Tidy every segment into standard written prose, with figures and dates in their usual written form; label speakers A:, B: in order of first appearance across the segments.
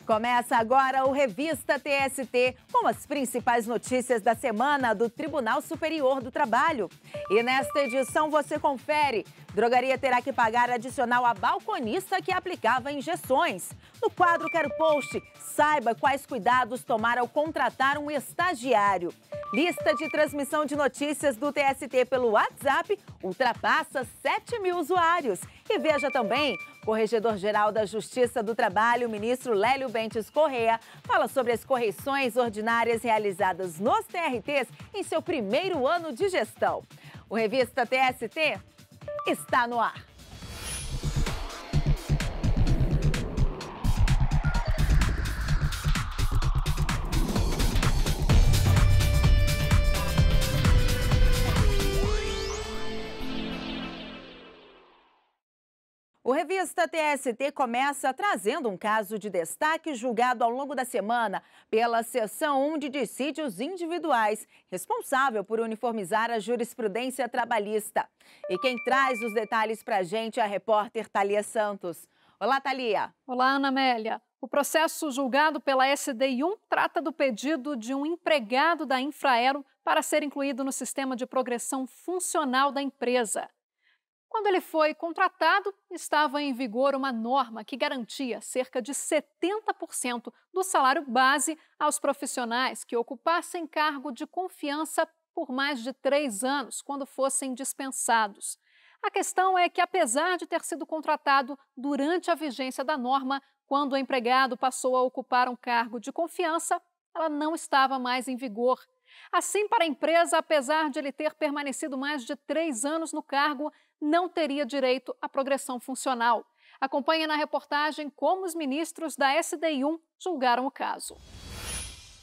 A: Começa agora o Revista TST, com as principais notícias da semana do Tribunal Superior do Trabalho. E nesta edição você confere: drogaria terá que pagar adicional a balconista que aplicava injeções. No quadro Quero Post, saiba quais cuidados tomar ao contratar um estagiário. Lista de transmissão de notícias do TST pelo WhatsApp ultrapassa 7.000 usuários. E veja também: Corregedor-Geral da Justiça do Trabalho, ministro Lélio Bentes Correa, fala sobre as correições ordinárias realizadas nos TRTs em seu primeiro ano de gestão. O Revista TST está no ar. O Revista TST começa trazendo um caso de destaque julgado ao longo da semana pela Seção 1 de Dissídios Individuais, responsável por uniformizar a jurisprudência trabalhista. E quem traz os detalhes para a gente é a repórter Thalia Santos. Olá, Thalia.
B: Olá, Ana Amélia. O processo julgado pela SDI1 trata do pedido de um empregado da Infraero para ser incluído no sistema de progressão funcional da empresa. Quando ele foi contratado, estava em vigor uma norma que garantia cerca de 70% do salário base aos profissionais que ocupassem cargo de confiança por mais de 3 anos, quando fossem dispensados. A questão é que, apesar de ter sido contratado durante a vigência da norma, quando o empregado passou a ocupar um cargo de confiança, ela não estava mais em vigor. Assim, para a empresa, apesar de ele ter permanecido mais de 3 anos no cargo, não teria direito à progressão funcional. Acompanhe na reportagem como os ministros da SDI1 julgaram o caso.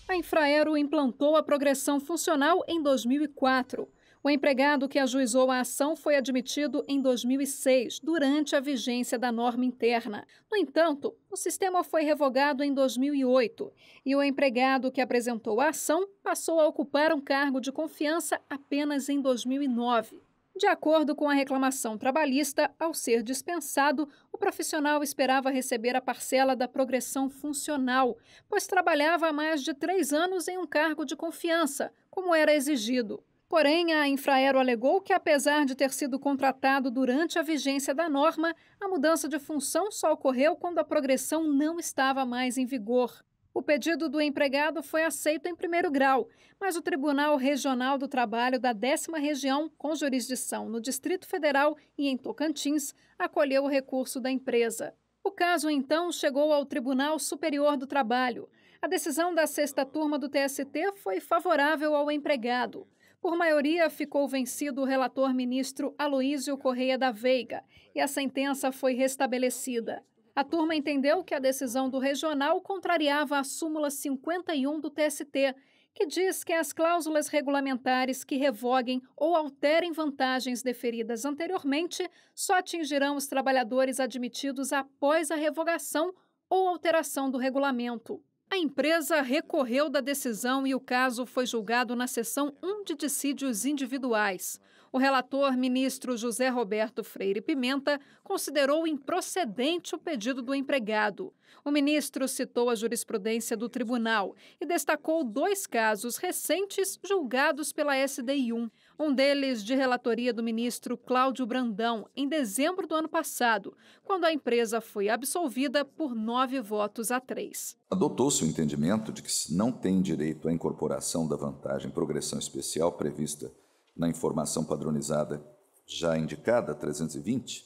B: A Infraero implantou a progressão funcional em 2004. O empregado que ajuizou a ação foi admitido em 2006, durante a vigência da norma interna. No entanto, o sistema foi revogado em 2008 e o empregado que apresentou a ação passou a ocupar um cargo de confiança apenas em 2009. De acordo com a reclamação trabalhista, ao ser dispensado, o profissional esperava receber a parcela da progressão funcional, pois trabalhava há mais de 3 anos em um cargo de confiança, como era exigido. Porém, a Infraero alegou que, apesar de ter sido contratado durante a vigência da norma, a mudança de função só ocorreu quando a progressão não estava mais em vigor. O pedido do empregado foi aceito em primeiro grau, mas o Tribunal Regional do Trabalho da 10ª Região, com jurisdição no Distrito Federal e em Tocantins, acolheu o recurso da empresa. O caso, então, chegou ao Tribunal Superior do Trabalho. A decisão da 6ª turma do TST foi favorável ao empregado. Por maioria, ficou vencido o relator ministro Aloísio Correia da Veiga e a sentença foi restabelecida. A turma entendeu que a decisão do regional contrariava a súmula 51 do TST, que diz que as cláusulas regulamentares que revoguem ou alterem vantagens deferidas anteriormente só atingirão os trabalhadores admitidos após a revogação ou alteração do regulamento. A empresa recorreu da decisão e o caso foi julgado na Seção 1 de Dissídios Individuais. O relator, ministro José Roberto Freire Pimenta, considerou improcedente o pedido do empregado. O ministro citou a jurisprudência do tribunal e destacou 2 casos recentes julgados pela SDI1. Um deles de relatoria do ministro Cláudio Brandão, em dezembro do ano passado, quando a empresa foi absolvida por 9 votos a 3.
C: Adotou-se o entendimento de que se não tem direito à incorporação da vantagem progressão especial prevista na informação padronizada já indicada, 320,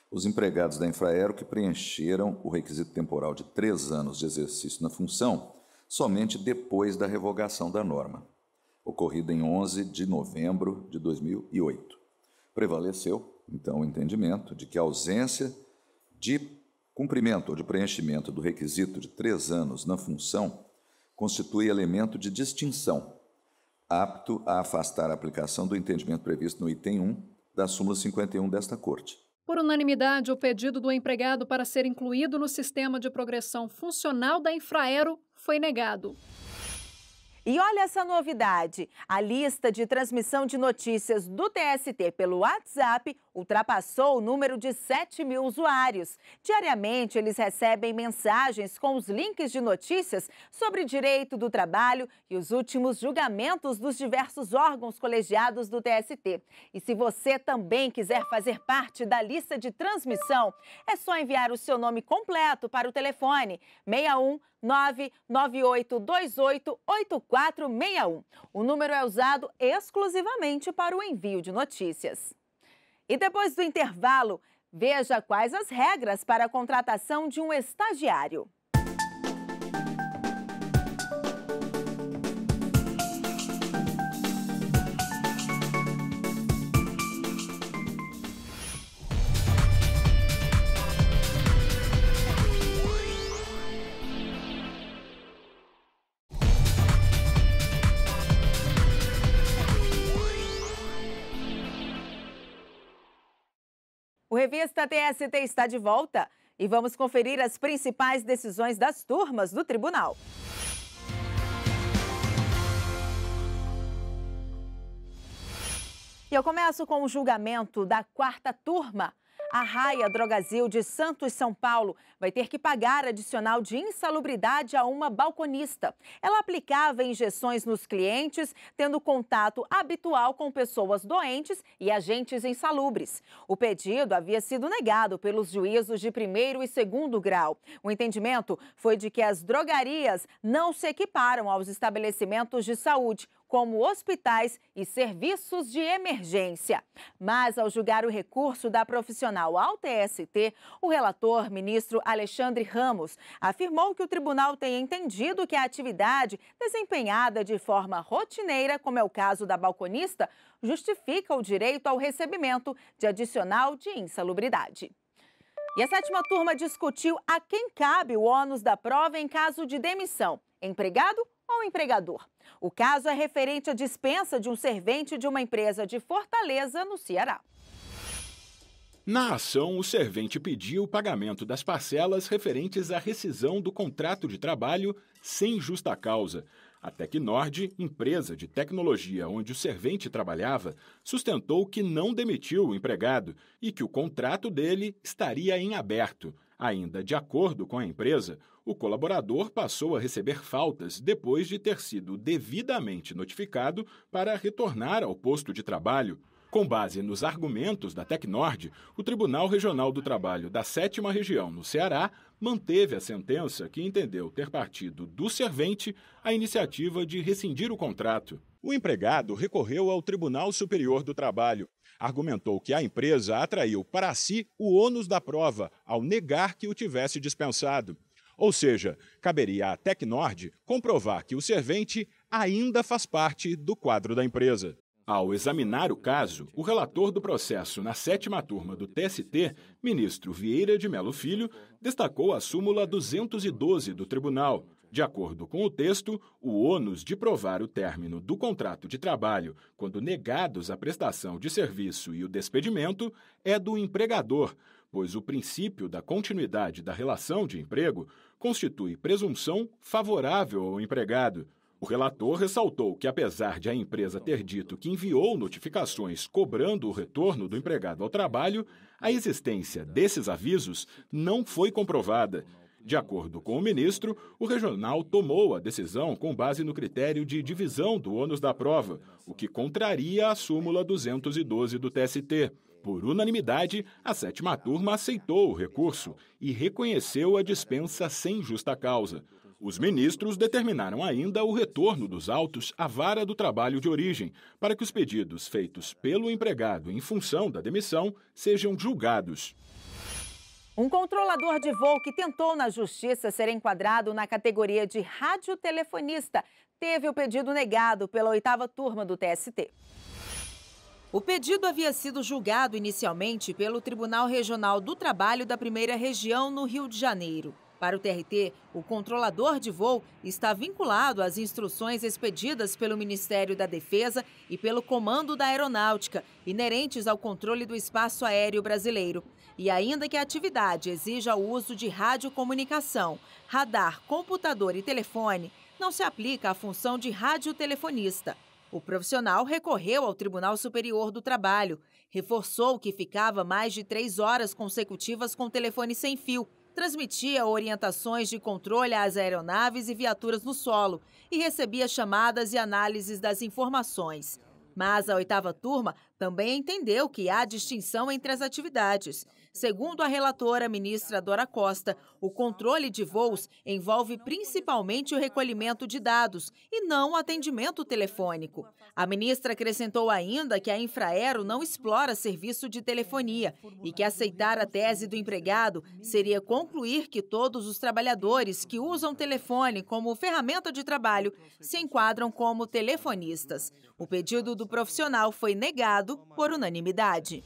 C: os empregados da Infraero que preencheram o requisito temporal de 3 anos de exercício na função somente depois da revogação da norma, ocorrida em 11 de novembro de 2008. Prevaleceu, então, o entendimento de que a ausência de cumprimento ou de preenchimento do requisito de 3 anos na função constitui elemento de distinção, apto a afastar a aplicação do entendimento previsto no item 1 da súmula 51 desta Corte.
B: Por unanimidade, o pedido do empregado para ser incluído no sistema de progressão funcional da Infraero foi negado.
A: E olha essa novidade, a lista de transmissão de notícias do TST pelo WhatsApp ultrapassou o número de 7.000 usuários. Diariamente, eles recebem mensagens com os links de notícias sobre direito do trabalho e os últimos julgamentos dos diversos órgãos colegiados do TST. E se você também quiser fazer parte da lista de transmissão, é só enviar o seu nome completo para o telefone 61 998288461. O número é usado exclusivamente para o envio de notícias. E depois do intervalo, veja quais as regras para a contratação de um estagiário. O Revista TST está de volta e vamos conferir as principais decisões das turmas do tribunal. E eu começo com o julgamento da 4ª turma. A Raia Drogasil de Santos, São Paulo, vai ter que pagar adicional de insalubridade a uma balconista. Ela aplicava injeções nos clientes, tendo contato habitual com pessoas doentes e agentes insalubres. O pedido havia sido negado pelos juízos de 1º e 2º grau. O entendimento foi de que as drogarias não se equiparam aos estabelecimentos de saúde, como hospitais e serviços de emergência. Mas, ao julgar o recurso da profissional ao TST, o relator, ministro Alexandre Ramos, afirmou que o tribunal tem entendido que a atividade desempenhada de forma rotineira, como é o caso da balconista, justifica o direito ao recebimento de adicional de insalubridade. E a 7ª turma discutiu a quem cabe o ônus da prova em caso de demissão, empregado ou empregador. O caso é referente à dispensa de um servente de uma empresa de Fortaleza, no Ceará.
D: Na ação, o servente pediu o pagamento das parcelas referentes à rescisão do contrato de trabalho sem justa causa. A Tecnord, empresa de tecnologia onde o servente trabalhava, sustentou que não demitiu o empregado e que o contrato dele estaria em aberto. Ainda de acordo com a empresa, o colaborador passou a receber faltas depois de ter sido devidamente notificado para retornar ao posto de trabalho. Com base nos argumentos da Tecnord, o Tribunal Regional do Trabalho da 7ª Região, no Ceará, manteve a sentença que entendeu ter partido do servente a iniciativa de rescindir o contrato. O empregado recorreu ao Tribunal Superior do Trabalho. Argumentou que a empresa atraiu para si o ônus da prova ao negar que o tivesse dispensado. Ou seja, caberia à Tecnord comprovar que o servente ainda faz parte do quadro da empresa. Ao examinar o caso, o relator do processo na 7ª turma do TST, ministro Vieira de Melo Filho, destacou a súmula 212 do tribunal. De acordo com o texto, o ônus de provar o término do contrato de trabalho quando negados a prestação de serviço e o despedimento é do empregador, pois o princípio da continuidade da relação de emprego constitui presunção favorável ao empregado. O relator ressaltou que, apesar de a empresa ter dito que enviou notificações cobrando o retorno do empregado ao trabalho, a existência desses avisos não foi comprovada. De acordo com o ministro, o regional tomou a decisão com base no critério de divisão do ônus da prova, o que contraria a súmula 212 do TST. Por unanimidade, a 7ª turma aceitou o recurso e reconheceu a dispensa sem justa causa. Os ministros determinaram ainda o retorno dos autos à vara do trabalho de origem, para que os pedidos feitos pelo empregado em função da demissão sejam julgados.
A: Um controlador de voo que tentou na justiça ser enquadrado na categoria de radiotelefonista teve o pedido negado pela 8ª turma do TST. O pedido havia sido julgado inicialmente pelo Tribunal Regional do Trabalho da 1ª Região, no Rio de Janeiro. Para o TRT, o controlador de voo está vinculado às instruções expedidas pelo Ministério da Defesa e pelo Comando da Aeronáutica, inerentes ao controle do espaço aéreo brasileiro. E ainda que a atividade exija o uso de radiocomunicação, radar, computador e telefone, não se aplica à função de radiotelefonista. O profissional recorreu ao Tribunal Superior do Trabalho, reforçou que ficava mais de 3 horas consecutivas com o telefone sem fio, transmitia orientações de controle às aeronaves e viaturas no solo e recebia chamadas e análises das informações. Mas a 8ª turma também entendeu que há distinção entre as atividades. Segundo a relatora, ministra Dora Costa, o controle de voos envolve principalmente o recolhimento de dados e não o atendimento telefônico. A ministra acrescentou ainda que a Infraero não explora serviço de telefonia e que aceitar a tese do empregado seria concluir que todos os trabalhadores que usam telefone como ferramenta de trabalho se enquadram como telefonistas. O pedido do profissional foi negado por unanimidade.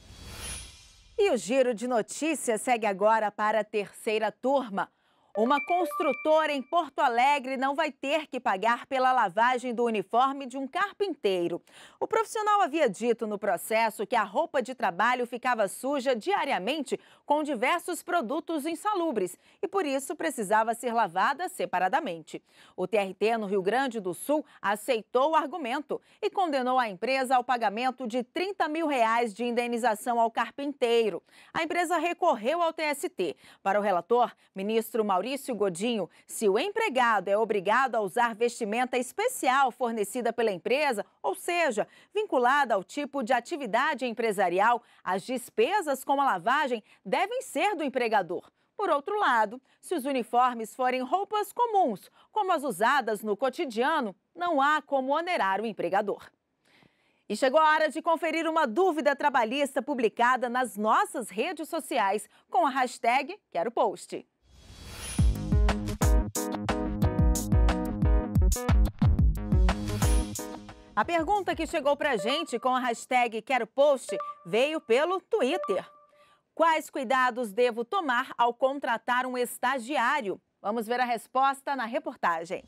A: E o Giro de Notícias segue agora para a 3ª turma. Uma construtora em Porto Alegre não vai ter que pagar pela lavagem do uniforme de um carpinteiro. O profissional havia dito no processo que a roupa de trabalho ficava suja diariamente com diversos produtos insalubres e, por isso, precisava ser lavada separadamente. O TRT no Rio Grande do Sul aceitou o argumento e condenou a empresa ao pagamento de R$30 mil de indenização ao carpinteiro. A empresa recorreu ao TST. Para o relator, ministro Maurício Godinho, se o empregado é obrigado a usar vestimenta especial fornecida pela empresa, ou seja, vinculada ao tipo de atividade empresarial, as despesas com a lavagem devem ser do empregador. Por outro lado, se os uniformes forem roupas comuns, como as usadas no cotidiano, não há como onerar o empregador. E chegou a hora de conferir uma dúvida trabalhista publicada nas nossas redes sociais com a hashtag #QueroPost. A pergunta que chegou pra gente com a hashtag #QueroPost veio pelo Twitter. Quais cuidados devo tomar ao contratar um estagiário? Vamos ver a resposta na reportagem.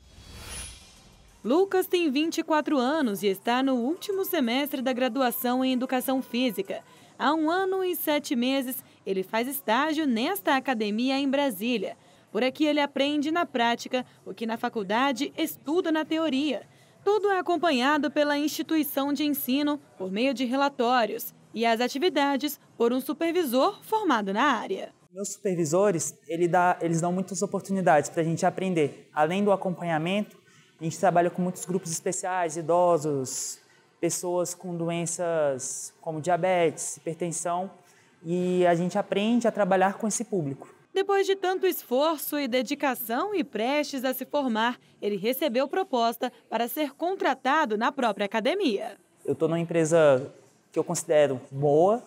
E: Lucas tem 24 anos e está no último semestre da graduação em Educação Física. Há 1 ano e 7 meses, ele faz estágio nesta academia em Brasília. Por aqui ele aprende na prática o que na faculdade estuda na teoria. Tudo é acompanhado pela instituição de ensino por meio de relatórios e as atividades por um supervisor formado na área.
F: Meus supervisores, eles dão muitas oportunidades para a gente aprender. Além do acompanhamento, a gente trabalha com muitos grupos especiais, idosos, pessoas com doenças como diabetes, hipertensão, e a gente aprende a trabalhar com esse público.
E: Depois de tanto esforço e dedicação e prestes a se formar, ele recebeu proposta para ser contratado na própria academia.
F: Eu estou numa empresa que eu considero boa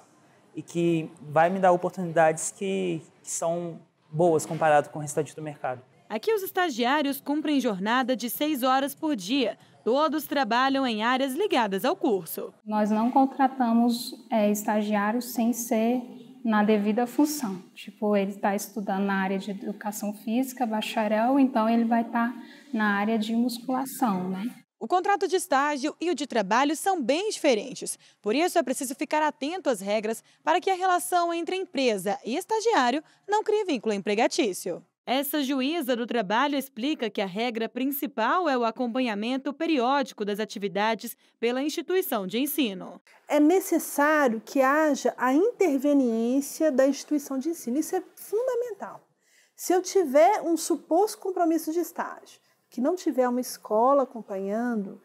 F: e que vai me dar oportunidades que são boas comparado com o restante do mercado.
E: Aqui os estagiários cumprem jornada de 6 horas por dia. Todos trabalham em áreas ligadas ao curso.
G: Nós não contratamos estagiários sem ser na devida função. Tipo, ele está estudando na área de educação física, bacharel, então ele vai estar na área de musculação, né?
E: O contrato de estágio e o de trabalho são bem diferentes. Por isso, é preciso ficar atento às regras para que a relação entre empresa e estagiário não crie vínculo empregatício. Essa juíza do trabalho explica que a regra principal é o acompanhamento periódico das atividades pela instituição de ensino.
H: É necessário que haja a interveniência da instituição de ensino. Isso é fundamental. Se eu tiver um suposto compromisso de estágio, que não tiver uma escola acompanhando,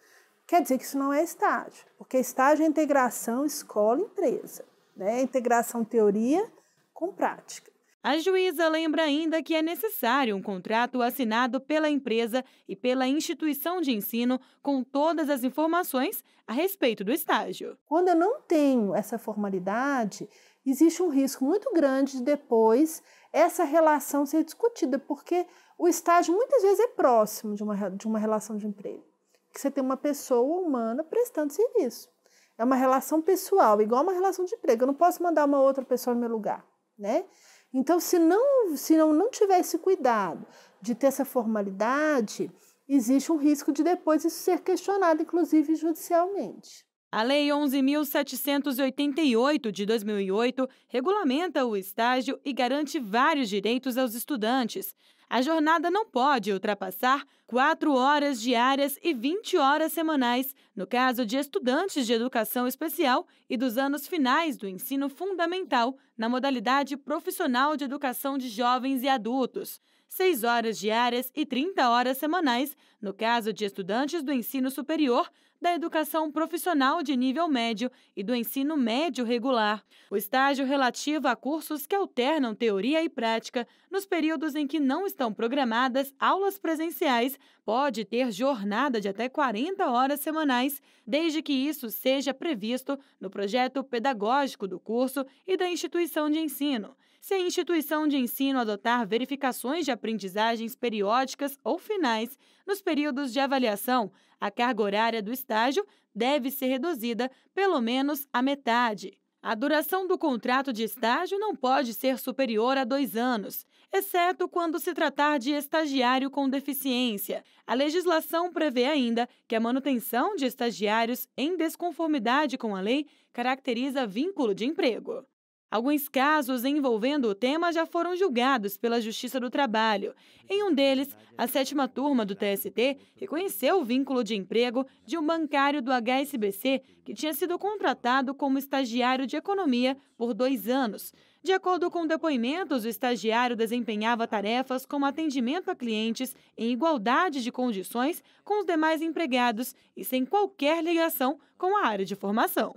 H: quer dizer que isso não é estágio, porque estágio é integração escola-empresa, né? Integração teoria com prática.
E: A juíza lembra ainda que é necessário um contrato assinado pela empresa e pela instituição de ensino com todas as informações a respeito do estágio.
H: Quando eu não tenho essa formalidade, existe um risco muito grande de depois essa relação ser discutida, porque o estágio muitas vezes é próximo de uma relação de emprego, que você tem uma pessoa humana prestando serviço. É uma relação pessoal, igual uma relação de emprego. Eu não posso mandar uma outra pessoa no meu lugar, né? Então, se não tiver esse cuidado de ter essa formalidade, existe um risco de depois isso ser questionado, inclusive judicialmente.
E: A Lei 11.788, de 2008, regulamenta o estágio e garante vários direitos aos estudantes. A jornada não pode ultrapassar 4 horas diárias e 20 horas semanais, no caso de estudantes de educação especial e dos anos finais do ensino fundamental, na modalidade profissional de educação de jovens e adultos. 6 horas diárias e 30 horas semanais, no caso de estudantes do ensino superior, da educação profissional de nível médio e do ensino médio regular. O estágio relativo a cursos que alternam teoria e prática nos períodos em que não estão programadas aulas presenciais pode ter jornada de até 40 horas semanais, desde que isso seja previsto no projeto pedagógico do curso e da instituição de ensino. Se a instituição de ensino adotar verificações de aprendizagens periódicas ou finais nos períodos de avaliação, a carga horária do estágio deve ser reduzida pelo menos à metade. A duração do contrato de estágio não pode ser superior a 2 anos, exceto quando se tratar de estagiário com deficiência. A legislação prevê ainda que a manutenção de estagiários em desconformidade com a lei caracteriza vínculo de emprego. Alguns casos envolvendo o tema já foram julgados pela Justiça do Trabalho. Em um deles, a 7ª turma do TST reconheceu o vínculo de emprego de um bancário do HSBC que tinha sido contratado como estagiário de economia por 2 anos. De acordo com depoimentos, o estagiário desempenhava tarefas como atendimento a clientes em igualdade de condições com os demais empregados e sem qualquer ligação com a área de formação.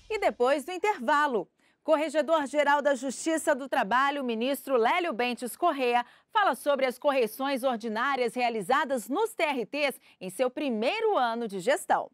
A: E depois do intervalo, Corregedor-Geral da Justiça do Trabalho, ministro Lélio Bentes Corrêa, fala sobre as correções ordinárias realizadas nos TRTs em seu primeiro ano de gestão.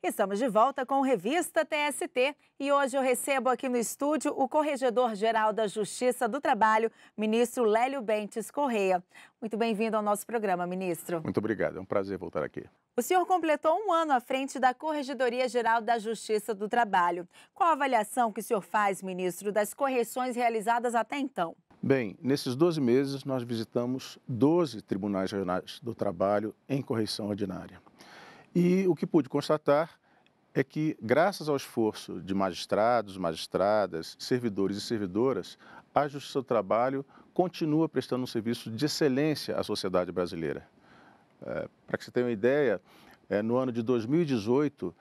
A: Estamos de volta com Revista TST e hoje eu recebo aqui no estúdio o Corregedor-Geral da Justiça do Trabalho, ministro Lélio Bentes Corrêa. Muito bem-vindo ao nosso programa, ministro.
I: Muito obrigado, é um prazer voltar aqui.
A: O senhor completou um ano à frente da Corregedoria-Geral da Justiça do Trabalho. Qual a avaliação que o senhor faz, ministro, das correções realizadas até então?
I: Bem, nesses 12 meses nós visitamos 12 tribunais regionais do trabalho em correição ordinária. E o que pude constatar é que, graças ao esforço de magistrados, magistradas, servidores e servidoras, a Justiça do Trabalho continua prestando um serviço de excelência à sociedade brasileira. Para que você tenha uma ideia, no ano de 2018,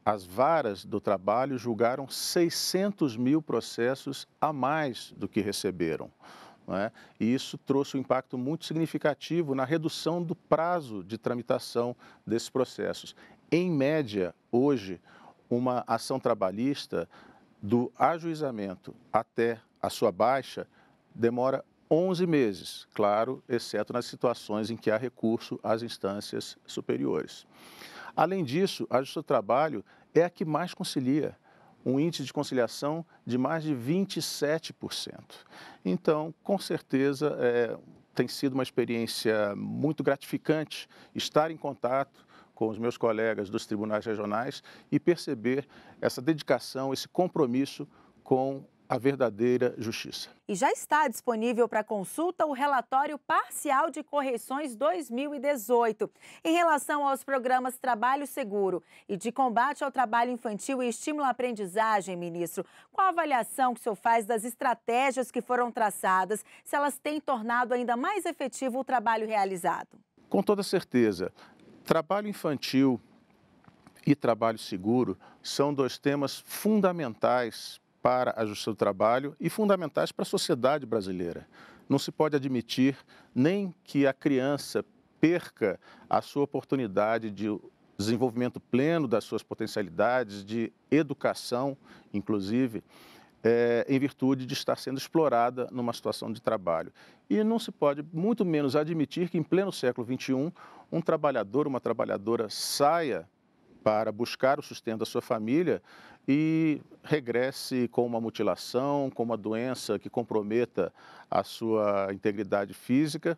I: as varas do trabalho julgaram 600 mil processos a mais do que receberam. E isso trouxe um impacto muito significativo na redução do prazo de tramitação desses processos. Em média, hoje, uma ação trabalhista, do ajuizamento até a sua baixa, demora 11 meses, claro, exceto nas situações em que há recurso às instâncias superiores. Além disso, a Justiça do Trabalho é a que mais concilia, um índice de conciliação de mais de 27%. Então, com certeza, tem sido uma experiência muito gratificante estar em contato com os meus colegas dos tribunais regionais e perceber essa dedicação, esse compromisso com a verdadeira justiça.
A: E já está disponível para consulta o relatório parcial de correições 2018. Em relação aos programas Trabalho Seguro e de combate ao trabalho infantil e estímulo à aprendizagem, ministro, qual a avaliação que o senhor faz das estratégias que foram traçadas, se elas têm tornado ainda mais efetivo o trabalho realizado?
I: Com toda certeza. Trabalho infantil e trabalho seguro são 2 temas fundamentais para a Justiça do Trabalho e fundamentais para a sociedade brasileira. Não se pode admitir nem que a criança perca a sua oportunidade de desenvolvimento pleno das suas potencialidades, de educação, inclusive, em virtude de estar sendo explorada numa situação de trabalho. E não se pode, muito menos, admitir que, em pleno século XXI, um trabalhador, uma trabalhadora saia para buscar o sustento da sua família e regresse com uma mutilação, com uma doença que comprometa a sua integridade física,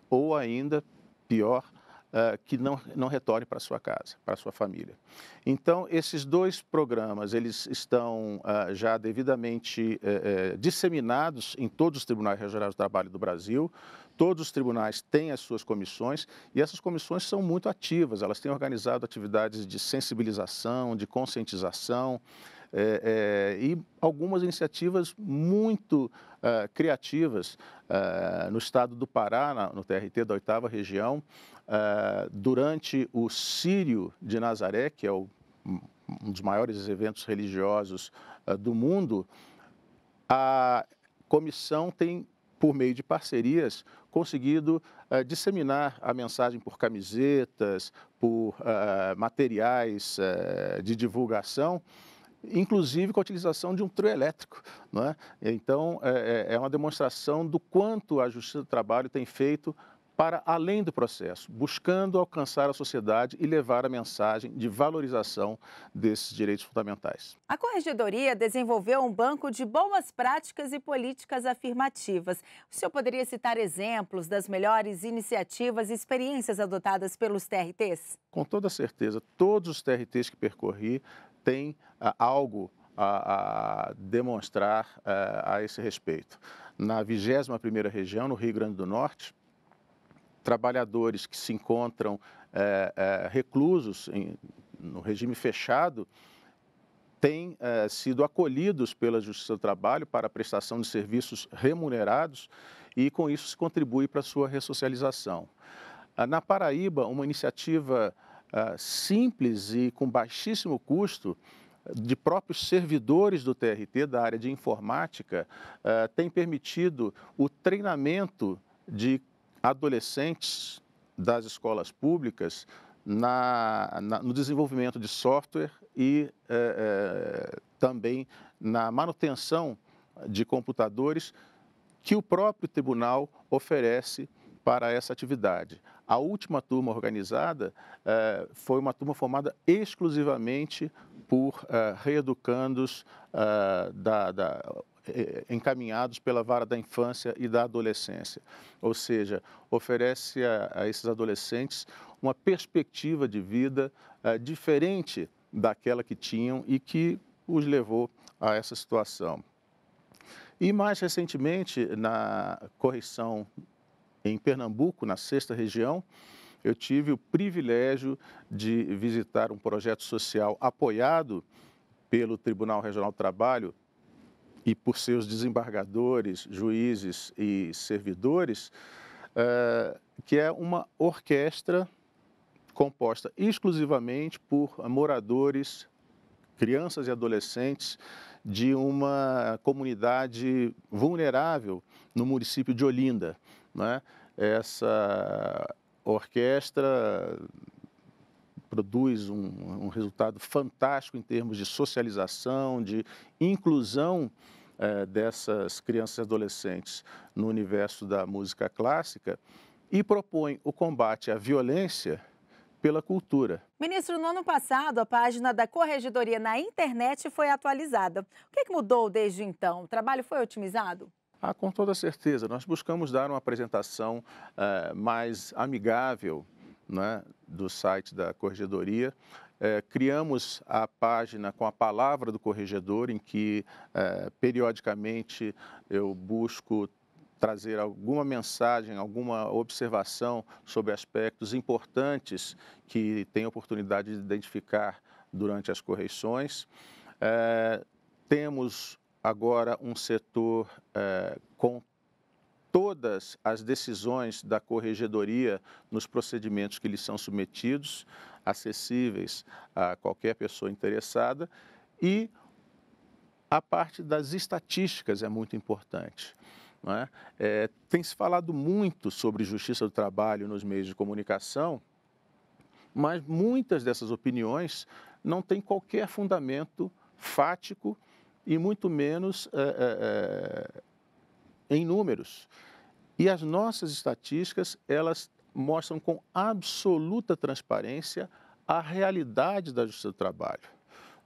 I: ou ainda, pior, que não retorne para sua casa, para sua família. Então, esses dois programas, eles estão já devidamente disseminados em todos os tribunais regionais do trabalho do Brasil. Todos os tribunais têm as suas comissões e essas comissões são muito ativas. Elas têm organizado atividades de sensibilização, de conscientização e algumas iniciativas muito criativas no estado do Pará, no TRT da 8ª região, durante o Círio de Nazaré, que é um dos maiores eventos religiosos do mundo. A comissão tem, por meio de parcerias, conseguido disseminar a mensagem por camisetas, por materiais de divulgação, inclusive com a utilização de um trio elétrico, não é? Então, é uma demonstração do quanto a Justiça do Trabalho tem feito para além do processo, buscando alcançar a sociedade e levar a mensagem de valorização desses direitos fundamentais.
A: A Corregedoria desenvolveu um banco de boas práticas e políticas afirmativas. O senhor poderia citar exemplos das melhores iniciativas e experiências adotadas pelos TRTs?
I: Com toda certeza, todos os TRTs que percorri têm algo a demonstrar a esse respeito. Na 21ª região, no Rio Grande do Norte, trabalhadores que se encontram reclusos no regime fechado têm sido acolhidos pela Justiça do Trabalho para a prestação de serviços remunerados e, com isso, se contribui para a sua ressocialização. Na Paraíba, uma iniciativa simples e com baixíssimo custo de próprios servidores do TRT, da área de informática, tem permitido o treinamento de adolescentes das escolas públicas no desenvolvimento de software e também na manutenção de computadores que o próprio tribunal oferece para essa atividade. A última turma organizada foi uma turma formada exclusivamente por reeducandos encaminhados pela vara da infância e da adolescência. Ou seja, oferece a esses adolescentes uma perspectiva de vida diferente daquela que tinham e que os levou a essa situação. E mais recentemente, na correição em Pernambuco, na 6ª região, eu tive o privilégio de visitar um projeto social apoiado pelo Tribunal Regional do Trabalho e por seus desembargadores, juízes e servidores, que é uma orquestra composta exclusivamente por moradores, crianças e adolescentes de uma comunidade vulnerável no município de Olinda, né? Essa orquestra produz um resultado fantástico em termos de socialização, de inclusão dessas crianças e adolescentes no universo da música clássica e propõe o combate à violência pela cultura.
A: Ministro, no ano passado, a página da Corregedoria na internet foi atualizada. O que mudou desde então? O trabalho foi otimizado?
I: Com toda certeza. Nós buscamos dar uma apresentação mais amigável, né, do site da Corregedoria. Criamos a página com a palavra do corregedor, em que periodicamente eu busco trazer alguma mensagem, alguma observação sobre aspectos importantes que tem oportunidade de identificar durante as correições. Temos agora um setor com todas as decisões da Corregedoria nos procedimentos que lhes são submetidos, acessíveis a qualquer pessoa interessada, e a parte das estatísticas é muito importante. Não é? Tem se falado muito sobre justiça do trabalho nos meios de comunicação, mas muitas dessas opiniões não têm qualquer fundamento fático e muito menos em números. E as nossas estatísticas, elas mostram com absoluta transparência a realidade da Justiça do Trabalho,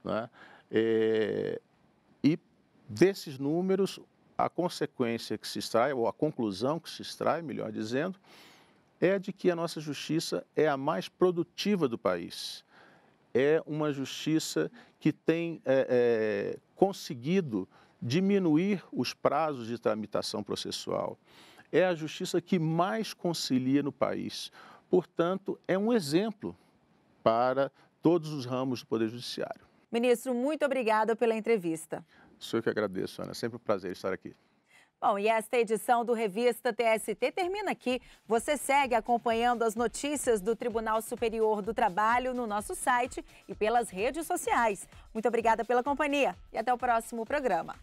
I: né? E desses números, a consequência que se extrai, ou a conclusão que se extrai, melhor dizendo, é de que a nossa justiça é a mais produtiva do país. É uma justiça que tem conseguido diminuir os prazos de tramitação processual. É a justiça que mais concilia no país. Portanto, é um exemplo para todos os ramos do Poder Judiciário.
A: Ministro, muito obrigada pela entrevista.
I: Sou eu que agradeço, Ana. Sempre um prazer estar aqui.
A: Bom, e esta edição do Revista TST termina aqui. Você segue acompanhando as notícias do Tribunal Superior do Trabalho no nosso site e pelas redes sociais. Muito obrigada pela companhia e até o próximo programa.